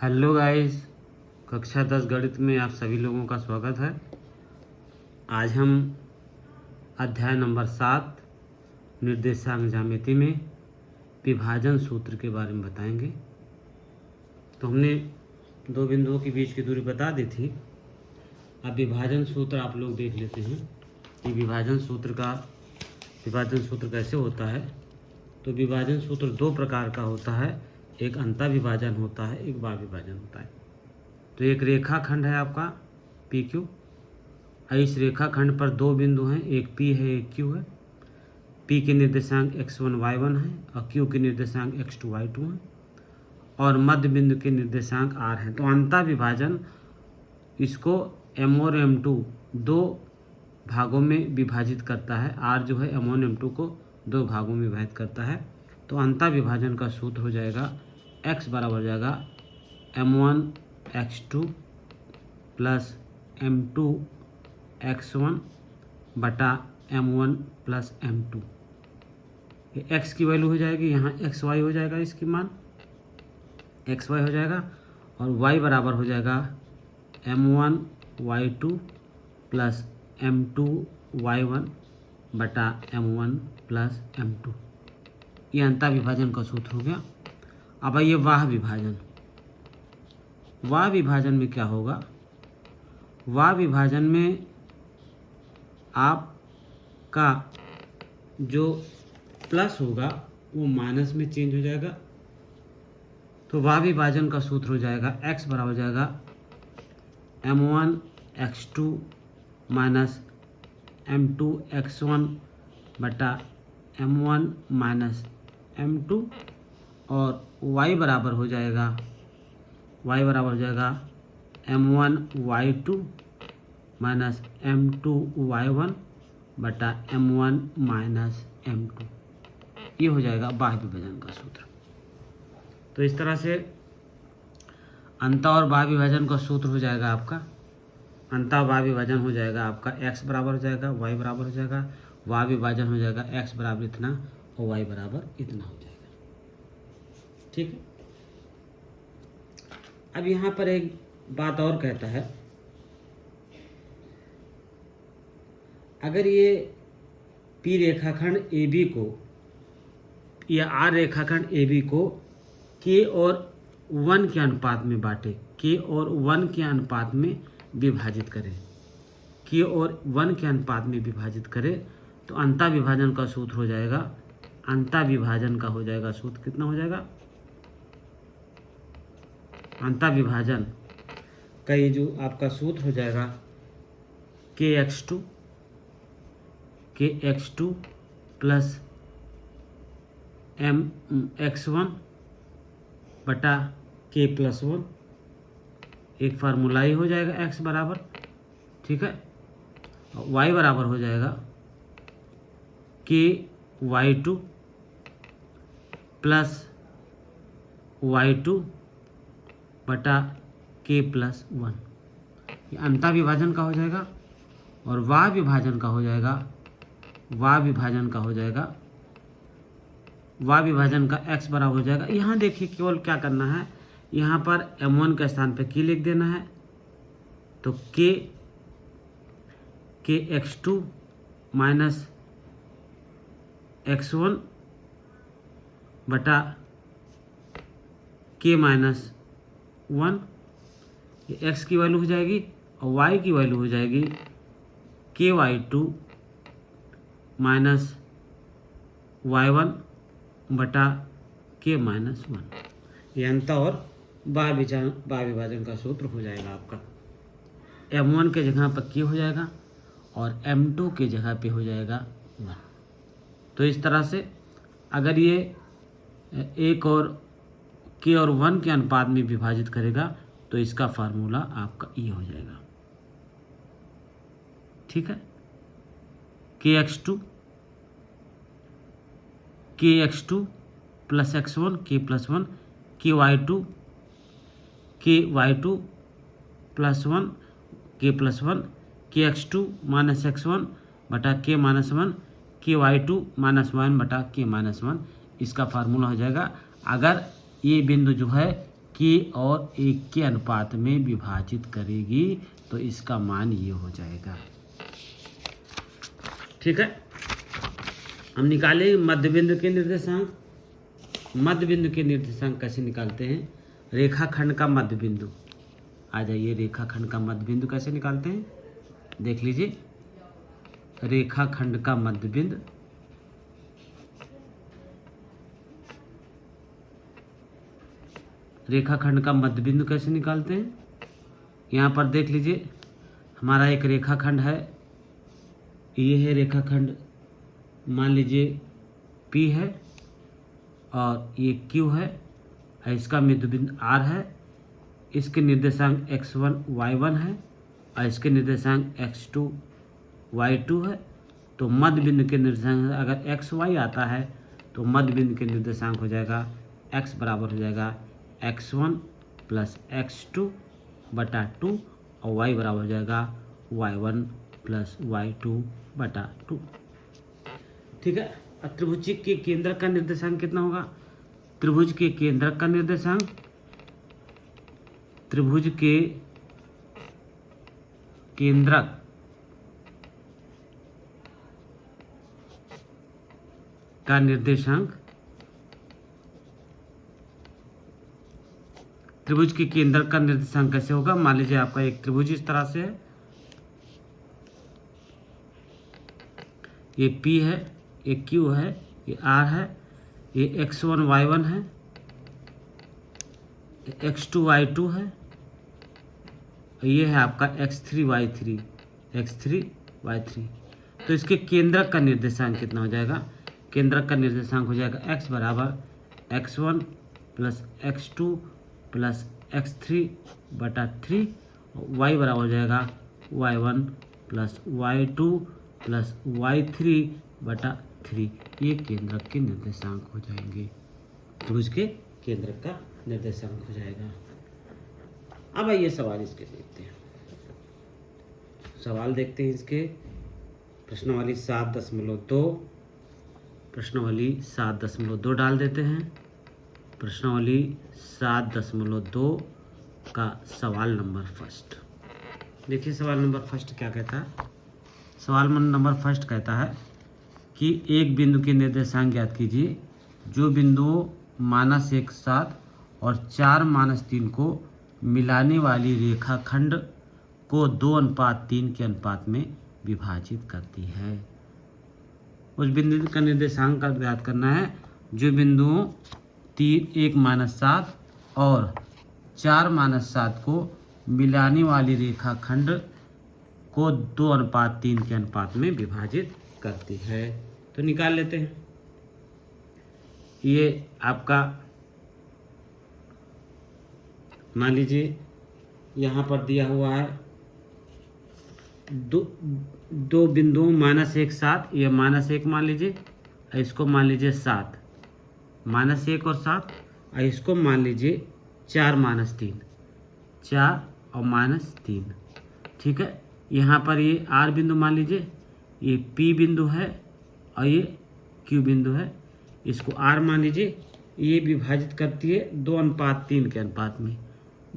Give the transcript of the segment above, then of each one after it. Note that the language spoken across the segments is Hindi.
हेलो गाइस, कक्षा 10 गणित में आप सभी लोगों का स्वागत है। आज हम अध्याय नंबर 7 निर्देशांक ज्यामिति में विभाजन सूत्र के बारे में बताएंगे। तो हमने दो बिंदुओं के बीच की दूरी बता दी थी। अब विभाजन सूत्र आप लोग देख लेते हैं कि विभाजन सूत्र कैसे होता है। तो विभाजन सूत्र दो प्रकार का होता है, एक अंतः विभाजन होता है, एक बाह्य विभाजन होता है। तो एक रेखाखंड है आपका पी क्यू, इस रेखाखंड पर दो बिंदु हैं, एक पी है एक क्यू है। पी के निर्देशांक x1 y1 है और क्यू के निर्देशांक x2 y2 हैं और मध्य बिंदु के निर्देशांक r हैं। तो अंतः विभाजन इसको m और m2 दो भागों में विभाजित करता है। r जो है m1 m2 को दो भागों में विभाजित करता है। तो अंतः विभाजन का सूत्र हो जाएगा x बराबर हो जाएगा m1 x2 plus m2 x1 बटा m1 प्लस m2। ये x की वैल्यू हो जाएगी, यहाँ xy हो जाएगा, इसकी मान xy हो जाएगा और y बराबर हो जाएगा m1 y2 plus m2 y1 बटा m1 प्लस m2। ये अंतः विभाजन का सूत्र हो गया। अब आइए बाह्य विभाजन। बाह्य विभाजन में क्या होगा? बाह्य विभाजन में आपका जो प्लस होगा वो माइनस में चेंज हो जाएगा। तो बाह्य विभाजन का सूत्र हो जाएगा x बराबर हो जाएगा m1 x2 minus m2 x1 बटा m1 माइनस m2 और y बराबर हो जाएगा m1 y2 minus m2 y1 बटा m1 माइनस m2। ये हो जाएगा बाह्य विभाजन का सूत्र। तो इस तरह से अंतः और बाह्य विभाजन का सूत्र हो जाएगा आपका। अंतः बाह्य विभाजन हो जाएगा आपका x बराबर हो जाएगा y बराबर हो जाएगा, बाह्य विभाजन हो जाएगा x बराबर इतना और y बराबर इतना हो जाएगा। ठीक है। अब यहाँ पर एक बात और कहता है, अगर ये P रेखाखंड AB को या R रेखाखंड AB को K और 1 के अनुपात में बांटे, K और 1 के अनुपात में विभाजित करें, K और 1 के अनुपात में विभाजित करें, तो अंतः विभाजन का सूत्र हो जाएगा, अंतः विभाजन का हो जाएगा सूत्र कितना हो जाएगा? अंतः विभाजन का ये जो आपका सूत्र हो जाएगा kx2 प्लस x1 बटा k प्लस 1, एक फार्मूला ही हो जाएगा x बराबर, ठीक है। y बराबर हो जाएगा ky2 प्लस y2 बटा k प्लस 1। ये अंतः विभाजन का हो जाएगा और बाह्य विभाजन का हो जाएगा, बाह्य विभाजन का x बराबर हो जाएगा। यहाँ देखिए केवल क्या करना है, यहाँ पर m1 के स्थान पे k लिख देना है। तो k x2 माइनस x1 बटा k माइनस 1, ये x की वैल्यू हो जाएगी और y की वैल्यू हो जाएगी ky2 माइनस y1 बटा k माइनस 1। ये अंतः और बाह्य विभाजन का सूत्र हो जाएगा आपका। m1 के जगह पर k हो जाएगा और m2 के जगह पे हो जाएगा 1। तो इस तरह से अगर ये एक और k और 1 के अनुपात में विभाजित करेगा तो इसका फार्मूला आपका ये हो जाएगा, ठीक है। kx2 plus x1 k plus 1, ky2 plus 1 k plus 1, kx2 minus x1 बटा k माइनस 1, ky2 माइनस 1 बटा k माइनस 1। इसका फार्मूला हो जाएगा। अगर ये बिंदु जो है के और 1 के अनुपात में विभाजित करेगी तो इसका मान ये हो जाएगा। ठीक है, हम निकाले मध्य बिंदु के निर्देशांक। मध्य बिंदु के निर्देशांक कैसे निकालते हैं? रेखाखंड का मध्य बिंदु। आ जाइए, रेखाखंड का मध्य बिंदु कैसे निकालते हैं देख लीजिए। रेखाखंड का मध्य बिंदु, रेखाखंड का मध्य बिंदु कैसे निकालते हैं? यहाँ पर देख लीजिए, हमारा एक रेखाखंड है, ये है रेखाखंड, मान लीजिए P है और ये Q है और इसका मध्य बिंदु R है। इसके निर्देशांक x1 y1 है और इसके निर्देशांक x2 y2 है। तो मध्य बिंदु के निर्देशांक अगर x y आता है तो मध्य बिंदु के निर्देशांक हो जाएगा x बराबर हो जाएगा x1 प्लस x2 बटा 2 और y बराबर हो जाएगा y1 प्लस y2 बटा 2। ठीक है, त्रिभुज के केंद्र का निर्देशांक कितना होगा? त्रिभुज के केंद्र का निर्देशांक, त्रिभुज के केंद्रक का निर्देशांक, त्रिभुज के केंद्र का निर्देशांक कैसे होगा? मान लीजिए आपका एक त्रिभुज इस तरह से है, ये P है, ये Q है, ये R है, ये x1 y1 है, ये x2 y2 है, ये है आपका x3 y3, x3 y3। तो इसके केंद्रक का निर्देशांक कितना हो जाएगा? केंद्रक का निर्देशांक हो जाएगा x बराबर x1 plus x2 plus x3 बटा 3, y बराबर हो जाएगा y1 plus y2 plus y3 बटा 3। ये केंद्रक के निर्देशांक हो जाएंगे, त्रिभुज के केंद्रक का निर्देशांक हो जाएगा। अब आइए सवाल इसके देखते हैं। सवाल देखते हैं इसके। प्रश्नावली 7.2, प्रश्नावली 7.2 डाल देते हैं। प्रश्नावली 7.2 का सवाल नंबर फर्स्ट देखिए। सवाल नंबर फर्स्ट क्या कहता है? सवाल नंबर फर्स्ट कहता है कि एक बिंदु के निर्देशांक ज्ञात कीजिए जो बिंदुओं -1 7 और 4 -3 को मिलाने वाली रेखाखंड को 2:3 के अनुपात में विभाजित करती है। उस बिंदु का निर्देशांक का ज्ञात करना है जो बिंदुओं 1 7 और 4 7 को मिलाने वाली रेखाखंड को 2:3 के अनुपात में विभाजित करती है। तो निकाल लेते हैं। ये आपका मान लीजिए यहाँ पर दिया हुआ है दो बिंदुओं -1 7, ये -1 मान लीजिए, इसको मान लीजिए 7, -1 और 7, और इसको मान लीजिए 4 -3, 4 और -3। ठीक है, यहाँ पर ये R बिंदु मान लीजिए, ये P बिंदु है और ये Q बिंदु है। इसको R मान लीजिए, ये विभाजित करती है 2:3 के अनुपात में,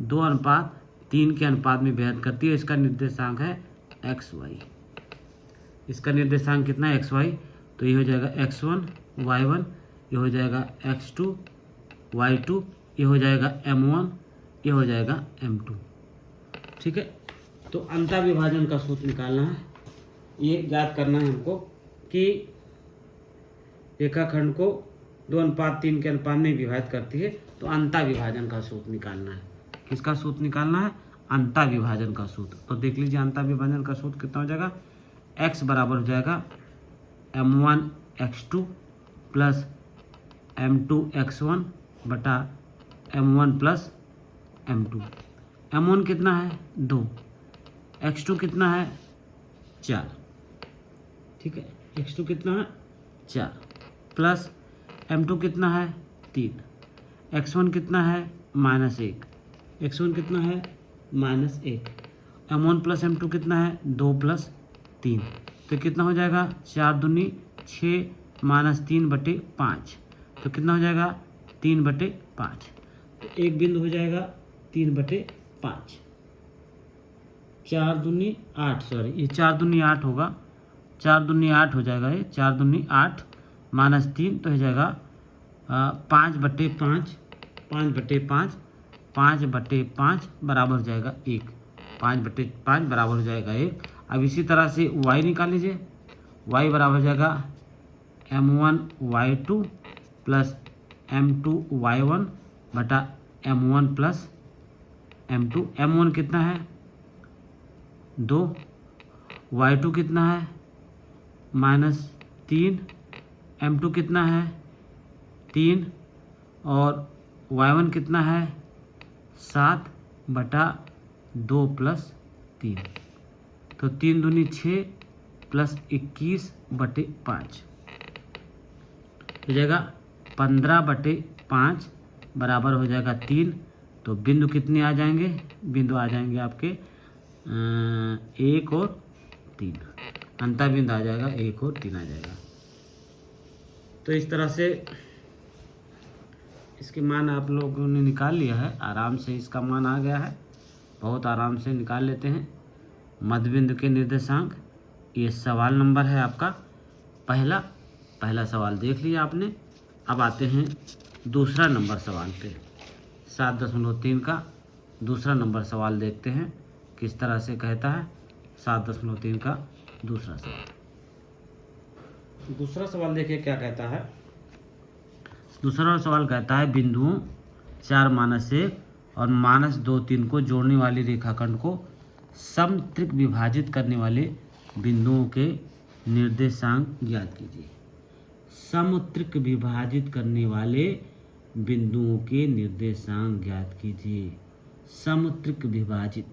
2:3 के अनुपात में विभाजित करती है। इसका निर्देशांक है XY। इसका निर्देशांक कितना है? XY। तो ये हो जाएगा x1 y1, ये हो जाएगा x2 y2, ये हो जाएगा m1, ये हो जाएगा m2। ठीक है, तो अंतर विभाजन का सूत्र निकालना है। ये याद करना है हमको कि रेखाखंड को 2:3 के अनुपात में विभाजित करती है, तो अंतर विभाजन का सूत्र निकालना है। किसका सूत्र निकालना है? अंतर विभाजन का सूत्र। तो देख लीजिए अंतर विभाजन का सूत्र कितना हो जाएगा? x बराबर हो जाएगा m1 x2 plus m2 x1 बटा m1 प्लस m2। m1 कितना है? 2। x2 कितना है? 4। ठीक है, x2 कितना है? 4 प्लस m2 कितना है? 3। x1 कितना है? -1। x1 कितना है? -1। m1 प्लस m2 कितना है? 2 प्लस 3। तो कितना हो जाएगा? 4 दूनी 6 -3 बटे 5। तो कितना हो जाएगा? 3 बटे 5। तो एक बिंदु हो जाएगा 3/5, 4 दूनी 8, सॉरी ये 4 दूनी 8 होगा, 4 दूनी 8 हो जाएगा, ये 4 दूनी 8 -3 तो हो जाएगा 5/5, 5/5, 5/5 बराबर हो जाएगा 1, 5/5 बराबर हो जाएगा 1। अब इसी तरह से y निकाल लीजिए, y बराबर हो जाएगा m1y2 प्लस m2y1 बटा m1 प्लस m2। m1 कितना है 2, y2 कितना है -3, m2 कितना है 3 और y1 कितना है 7/2 प्लस 3, तो 3 दूनी 6 प्लस 21/5 हो जाएगा 15/5 बराबर हो जाएगा 3। तो बिंदु कितने आ जाएंगे, बिंदु आ जाएंगे आपके 1 और 3, अंतर बिंदु आ जाएगा 1 और 3 आ जाएगा। तो इस तरह से इसके मान आप लोगों ने निकाल लिया है, आराम से इसका मान आ गया है, बहुत आराम से निकाल लेते हैं मध्य बिंदु के निर्देशांक। ये सवाल नंबर है आपका पहला सवाल देख लिया आपने। अब आते हैं दूसरा नंबर सवाल पे, 7.3 का दूसरा नंबर सवाल देखते हैं किस तरह से कहता है। 7.3 का दूसरा सवाल देखिए क्या कहता है। दूसरा सवाल कहता है बिंदुओं 4-1 और -2-3 को जोड़ने वाली रेखाखंड को समत्रिक विभाजित करने वाले बिंदुओं के निर्देशांक ज्ञात कीजिए। समत्रिक विभाजित करने वाले बिंदुओं के निर्देशांक ज्ञात कीजिए। समत्रिक विभाजित,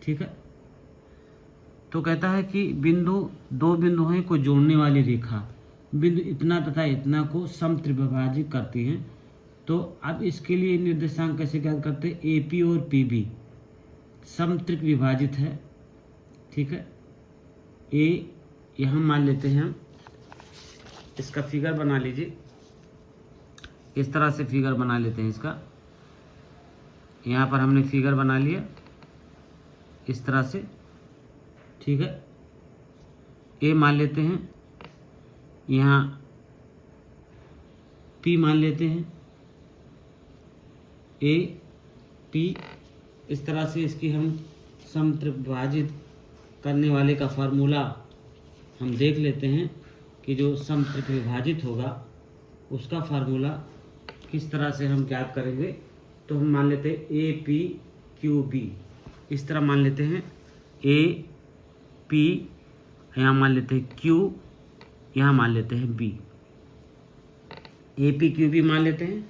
ठीक है। तो कहता है कि दो बिंदुओं को जोड़ने वाली रेखा बिंदु इतना तथा इतना को समत्रिक विभाजित करती हैं। तो अब इसके लिए निर्देशांक कैसे ज्ञात करते हैं। AP और PB समत्रिक विभाजित है, ठीक है। A यहाँ मान लेते हैं हम, इसका फिगर बना लीजिए, इस तरह से फिगर बना लेते हैं इसका। यहाँ पर हमने फिगर बना लिया इस तरह से, ठीक है। A मान लेते हैं, यहाँ P मान लेते हैं, A P। इस तरह से इसकी हम समत्रिक विभाजित करने वाले का फार्मूला हम देख लेते हैं कि जो समत्रिक विभाजित होगा उसका फार्मूला किस तरह से हम ज्ञात करेंगे। तो हम मान लेते हैं APQB, इस तरह मान लेते हैं AP, यहाँ मान लेते हैं Q, यहाँ मान लेते हैं B। APQB मान लेते हैं।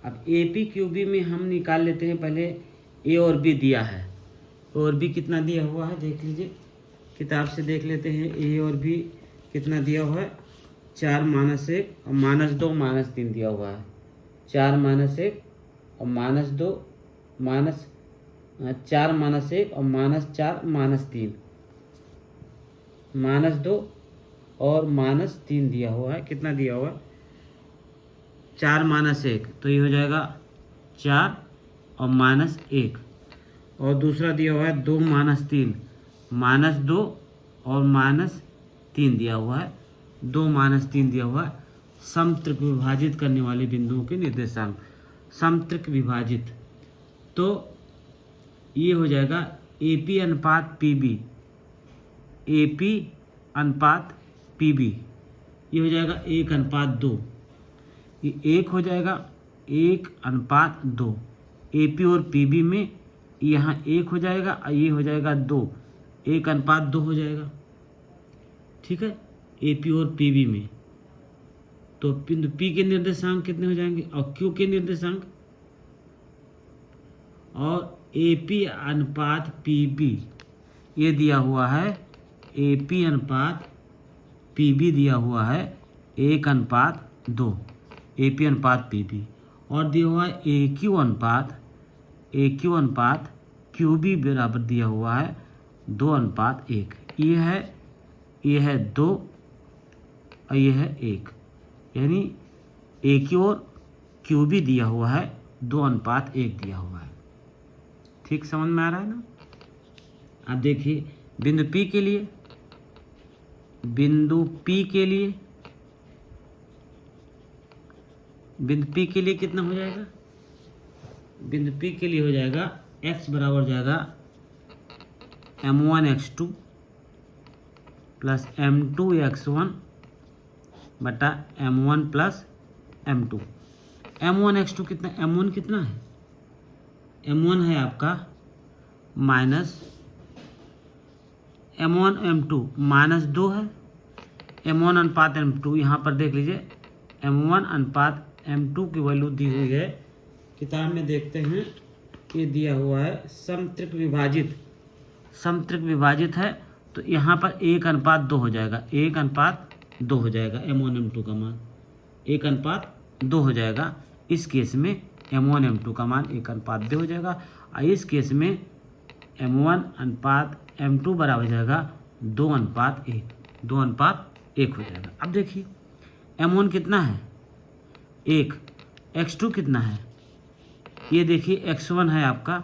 अब APQB में हम निकाल लेते हैं, पहले A और B दिया है, और B कितना दिया हुआ है देख लीजिए, किताब से देख लेते हैं। A और B कितना दिया हुआ है 4-1 और -2 -3 दिया हुआ है। 4-1 और -2 4-1 और -4 -3, -2 और -3 दिया हुआ है। कितना दिया हुआ है 4-1, तो ये हो जाएगा 4 और -1। और दूसरा दिया हुआ है 2 -3, -2 और -3 दिया हुआ है, 2 -3 दिया हुआ है। समत्रिक विभाजित करने वाले बिंदुओं के निर्देशांक समत्रिक विभाजित, तो ये हो जाएगा AP अनुपात PB, AP अनुपात PB, ये हो जाएगा 1:2, ये 1 हो जाएगा 1:2। AP और PB में यहाँ 1 हो जाएगा और ये हो जाएगा 2, 1:2 हो जाएगा, ठीक है। AP और PB में तो बिंदु P के निर्देशांक कितने हो जाएंगे और Q के निर्देशांक, और AP अनुपात PB ये दिया हुआ है, AP अनुपात PB दिया हुआ है 1:2, AP अनुपात PB, और दिया हुआ है AQ अनुपात QB बराबर दिया हुआ है 2:1। ये है 2 और ये है 1, यानी AQ और QB दिया हुआ है 2:1 दिया हुआ है। ठीक समझ में आ रहा है ना। अब देखिए बिंदु P के लिए, बिंदु P के लिए, बिंदु P के लिए कितना हो जाएगा? बिंदु P के लिए हो जाएगा x बराबर हो जाएगा m1x2 प्लस m2x1 बटा m1 प्लस m2। m1x2 कितना, m1 कितना है? m1 है आपका माइनस m1 m2 माइनस 2 है, m1 अनुपात m2। यहाँ पर देख लीजिए m1 अनुपात m2 की वैल्यू दी हुई है, किताब में देखते हैं ये दिया हुआ है समत्रिक विभाजित, समत्रिक विभाजित है तो यहाँ पर 1:2 हो जाएगा, 1:2 हो जाएगा m1 m2 का मान 1:2 हो जाएगा। इस केस में m1 m2 का मान 1:2 हो जाएगा और इस केस में m1 अनुपात m2 बराबर हो जाएगा 2:1, 2:1 हो जाएगा। अब देखिए m1 कितना है? 1, x2 कितना है? ये देखिए x1 है आपका,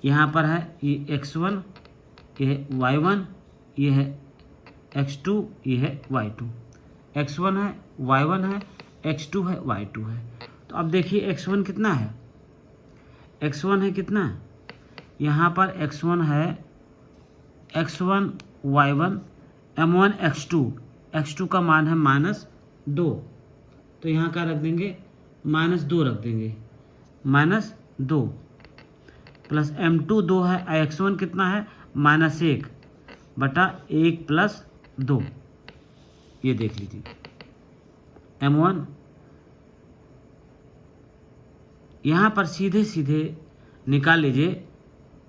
यहाँ पर है ये x1, ये है y1, ये है x2, ये है y2। x1 है, y1 है, x2 है, y2 है। तो अब देखिए x1 कितना है? x1 है कितना? यहाँ पर x1 है x1 y1 m1 x2, x2 का मान है -2, तो यहाँ का रख देंगे -2 रख देंगे, -2 प्लस m2 2 है, x1 कितना है? -1 बटा 1 प्लस 2। ये देख लीजिए m1, यहाँ पर सीधे सीधे निकाल लीजिए।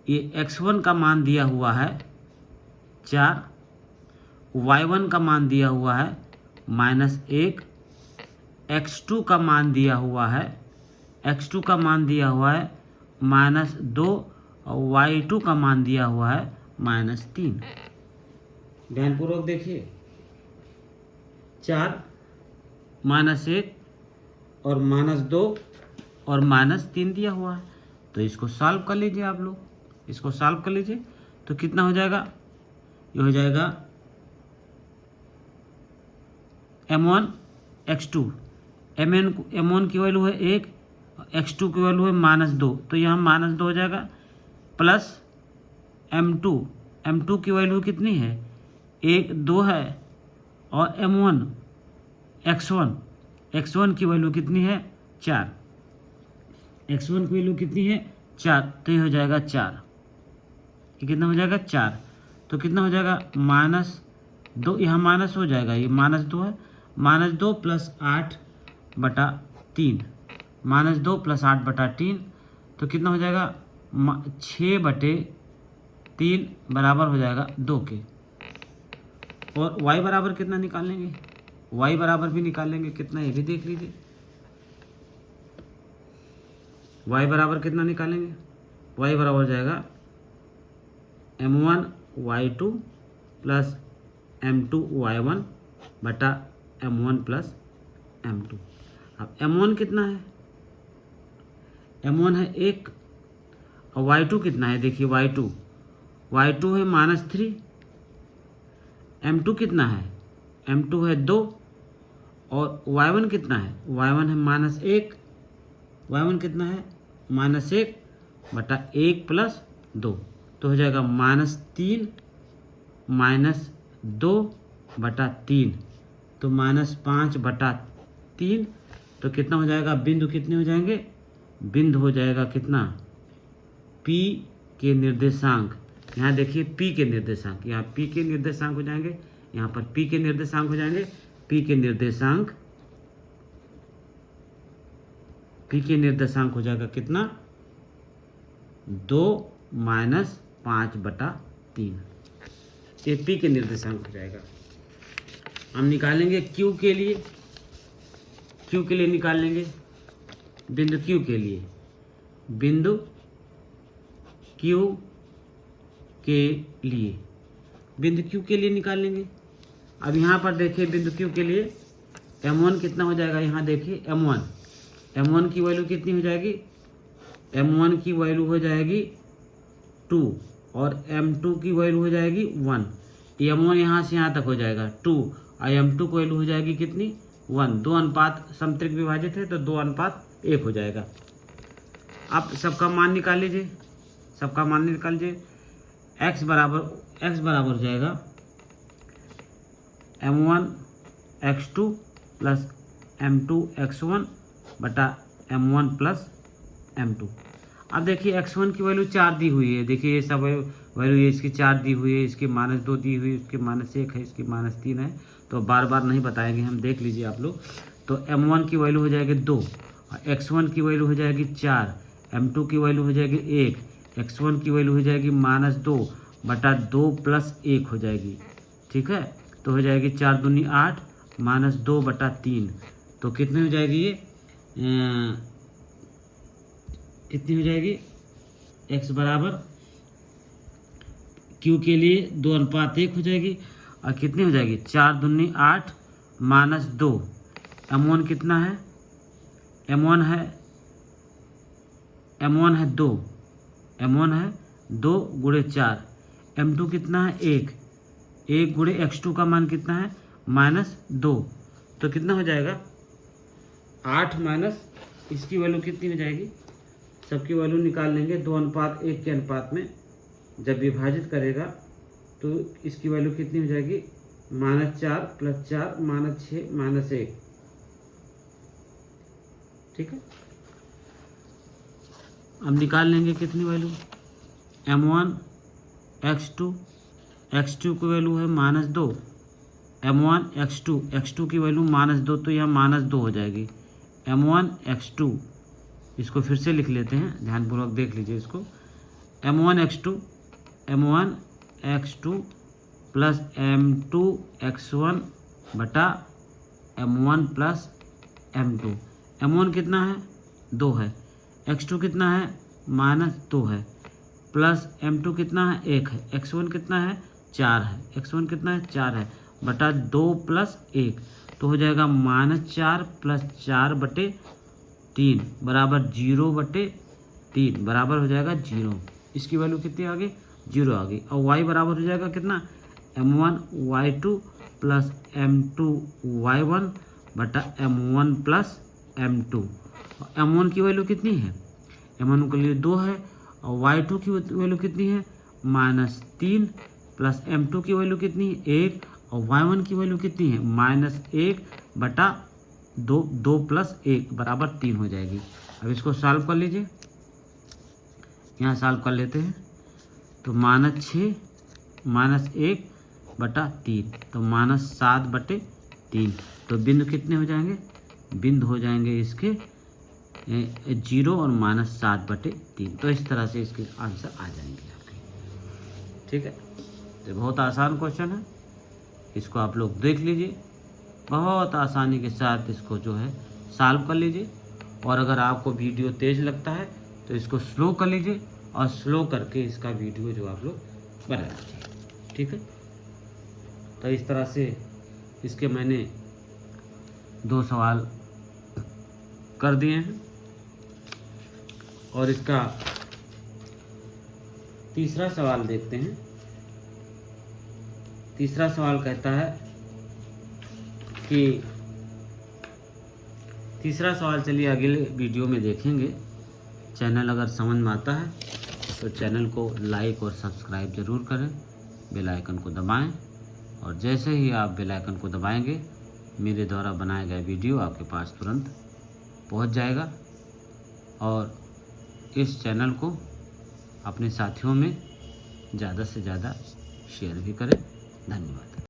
ये x1 का मान दिया हुआ है 4, y1 का मान दिया हुआ है -1, x2 का मान दिया हुआ है, x2 का मान दिया हुआ है -2 और y2 का मान दिया हुआ है -3। ध्यानपूर्वक देखिए 4, -1 और -2 और -3 दिया हुआ है, तो इसको सॉल्व कर लीजिए आप लोग, इसको सॉल्व कर लीजिए तो कितना हो जाएगा? ये हो जाएगा m1 x2, m1 की वैल्यू है 1, x2 की वैल्यू है -2, तो यहाँ -2 हो जाएगा प्लस m2 की वैल्यू कितनी है? 1 2 है और m1 x1 की वैल्यू कितनी है? 4, x1 की वैल्यू कितनी है? 4, तो ये हो जाएगा 4। ये कितना हो जाएगा? 4। तो कितना हो जाएगा? -2, यहाँ माइनस हो जाएगा, ये -2 है, -2 प्लस 8 बटा 3, -2 प्लस 8 बटा 3, तो कितना हो जाएगा? 6/3 बराबर हो जाएगा 2 के। और y बराबर कितना निकालेंगे? y बराबर भी निकालेंगे कितना, ये भी देख लीजिए। y बराबर कितना निकालेंगे? y बराबर हो जाएगा m1 y2 plus m2 y1 बटा m1 प्लस m2। अब m1 कितना है? m1 है 1 और y2 कितना है? देखिए y2 है -3, m2 कितना है? m2 है 2 और y1 कितना है? y1 है -1, y1 कितना है? -1 बटा 1 प्लस 2, तो हो जाएगा -3 -2 बटा 3, तो -5 बटा 3, तो कितना हो जाएगा? बिंदु कितने हो जाएंगे? बिंदु हो जाएगा कितना? P के निर्देशांक, यहाँ देखिए P के निर्देशांक, यहाँ P के निर्देशांक हो जाएंगे, यहाँ पर P के निर्देशांक हो जाएंगे, P के निर्देशांक हो जाएगा कितना? 2 - 5 बटा 3, ये P के निर्देशांक हो जाएगा। हम निकालेंगे Q के लिए, Q के लिए निकाल लेंगे, बिंदु Q के लिए, बिंदु Q के लिए, बिंदु Q के लिए निकाल लेंगे। अब यहाँ पर देखिए बिंदु Q के लिए m1 कितना हो जाएगा? यहाँ देखिए m1 की वैल्यू कितनी हो जाएगी? M1 की वैल्यू हो जाएगी 2 और M2 की वैल्यू हो जाएगी 1। M1 यहाँ से यहाँ तक हो जाएगा 2 और M2 की वैल्यू हो जाएगी कितनी 1। 2 अनुपात समत्रिक विभाजित है तो 2:1 हो जाएगा। आप सबका मान निकाल लीजिए, सबका मान निकाल लीजिए। x बराबर हो जाएगा M1 x2 plus M2 x1 बटा M1 प्लस M2। अब देखिए x1 की वैल्यू 4 दी हुई है, देखिए ये सब वैल्यू ये इसकी 4 दी हुई है, इसकी -2 दी हुई है, इसकी -1 है, इसकी -3 है, तो बार बार नहीं बताएंगे हम, देख लीजिए आप लोग। तो M1 की वैल्यू हो जाएगी 2, x1 की वैल्यू हो जाएगी 4, M2 की वैल्यू हो जाएगी 1, x1 की वैल्यू हो जाएगी -2 बटा 2 प्लस 1 हो जाएगी। ठीक है, तो हो जाएगी 4 दूनी 8 -2 बटा 3, तो कितनी हो जाएगी ये कितनी हो जाएगी x बराबर q के लिए 2:1 हो जाएगी। और कितनी हो जाएगी 4 दूनी 8 -2। M1 कितना है, M1 है 2, M1 है 2 गुणे 4। M2 कितना है 1 गुणे x2 का मान कितना है -2, तो कितना हो जाएगा 8 माइनस इसकी वैल्यू कितनी हो जाएगी, सबकी वैल्यू निकाल लेंगे। 2:1 के अनुपात में जब विभाजित करेगा तो इसकी वैल्यू कितनी हो जाएगी -4 + 4 -6 -1। ठीक है, अब निकाल लेंगे कितनी वैल्यू M1 x2 की वैल्यू है -2, M1 x2 की वैल्यू -2, तो यह -2 हो जाएगी। M1 x2 इसको फिर से लिख लेते हैं, ध्यानपूर्वक देख लीजिए इसको। M1 x2 plus M2 x1 बटा M1 प्लस M2। M1 कितना है 2 है, x2 कितना है -2 है, प्लस M2 कितना है 1 है, x1 कितना है 4 है, x1 कितना है 4 है बटा 2 प्लस 1, तो हो जाएगा -4 + 4 बटे 3 बराबर 0/3 बराबर हो जाएगा 0। इसकी वैल्यू कितनी आ गई 0 आ गई। और y बराबर हो जाएगा कितना M1 y2 plus M2 y1 बटा M1 प्लस M2। M1 की वैल्यू कितनी है, M1 के लिए 2 है, और y2 की वैल्यू कितनी है -3 प्लस M2 की वैल्यू कितनी है 1, और y1 की वैल्यू कितनी है -1 बटा 2 प्लस 1 बराबर 3 हो जाएगी। अब इसको सॉल्व कर लीजिए, यहाँ सॉल्व कर लेते हैं। तो -6 -1 बटा 3, तो -7/3, तो बिंदु कितने हो जाएंगे, बिंदु हो जाएंगे इसके 0 और -7/3। तो इस तरह से इसके आंसर आ जाएंगे आपके। ठीक है, तो बहुत आसान क्वेश्चन है, इसको आप लोग देख लीजिए, बहुत आसानी के साथ इसको जो है सॉल्व कर लीजिए। और अगर आपको वीडियो तेज़ लगता है तो इसको स्लो कर लीजिए, और स्लो करके इसका वीडियो जो आप लोग बना लीजिए। ठीक है, तो इस तरह से इसके मैंने 2 सवाल कर दिए हैं, और इसका तीसरा सवाल देखते हैं। तीसरा सवाल कहता है कि तीसरा सवाल चलिए अगले वीडियो में देखेंगे। चैनल अगर समझ में आता है तो चैनल को लाइक और सब्सक्राइब ज़रूर करें, बेल आइकन को दबाएं, और जैसे ही आप बेल आइकन को दबाएंगे मेरे द्वारा बनाया गया वीडियो आपके पास तुरंत पहुंच जाएगा। और इस चैनल को अपने साथियों में ज़्यादा से ज़्यादा शेयर भी करें। धन्यवाद।